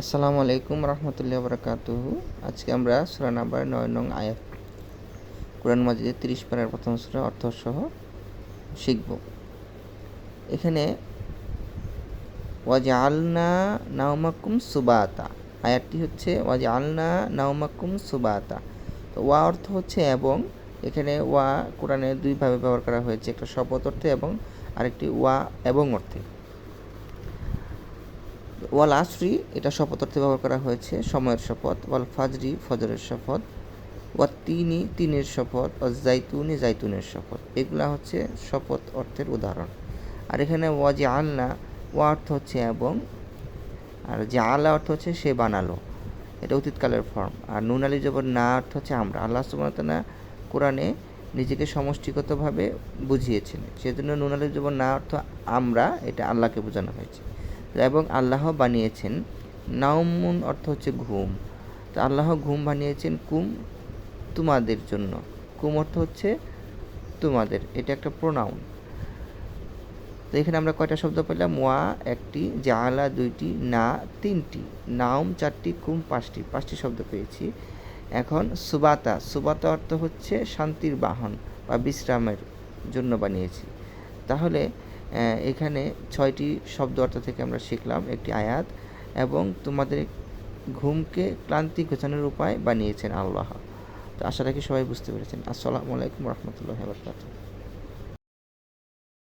আসসালামু আলাইকুম রহমতুল্লাহ বরকাতুহু। আজকে আমরা সূরা নাম্বার 9 নং আয়াত কোরআন মাজিদের 30 পারার প্রথম সূরা অর্থসহ শিখব। এখানে ওয়াজআলনা নাওমাকুম সুবাতা, আয়াতটি হচ্ছে ওয়াজআলনা নাওমাকুম সুবাতা। তো ওয়া অর্থ হচ্ছে এবং, এখানে ওয়া কোরআনে দুইভাবে ব্যবহার করা হয়েছে, একটা শপথ অর্থে এবং আরেকটি ওয়া এবং অর্থে। ওয়াল আসরি এটা শপথ অর্থে ব্যবহার করা হয়েছে, সময়ের শপথ। ওয়াল ফাজরি ফজরের শপথ। ওয়া তিনি তিনের শপথ। ও জাইতুনি জাইতুনের শপথ। এগুলা হচ্ছে শপথ অর্থের উদাহরণ। আর এখানে ওয়াজি আলনা, ওয়া অর্থ হচ্ছে এবং, আর যে আলা অর্থ হচ্ছে সে বানালো, এটা অতীতকালের ফর্ম। আর নুন আলি জবর না অর্থ হচ্ছে আমরা। আল্লাহ সুবহানাহু ওয়া তাআলা কোরআনে নিজেকে সমষ্টিগতভাবে বুঝিয়েছেন, সেজন্য নুন আলি জবর না অর্থ আমরা, এটা আল্লাহকে বোঝানো হয়েছে। এবং আল্লাহ বানিয়েছেন। নাওমুন অর্থ হচ্ছে ঘুম। তো আল্লাহ ঘুম বানিয়েছেন কুম তোমাদের জন্য। কুম অর্থ হচ্ছে তোমাদের, এটা একটা প্রোনাউন। তো এখানে আমরা কয়টা শব্দ পেলাম? ওয়া একটি, জাআলা দুইটি, না তিনটি, নাওম চারটি, কুম পাঁচটি শব্দ পেয়েছি। এখন সুবাতা, সুবাতা অর্থ হচ্ছে শান্তির বাহন বা বিশ্রামের জন্য বানিয়েছি। তাহলে এখানে 6টি শব্দ অর্থ থেকে আমরা শিখলাম একটি আয়াত। এবং তোমাদের ঘুমকে ক্লান্তি ঘোচানোর উপায় বানিয়েছেন আল্লাহ। তো আশা রাখি সবাই বুঝতে পেরেছেন। আসসালামু আলাইকুম রহমতুল্লাহি ওয়া বারাকাতুহু।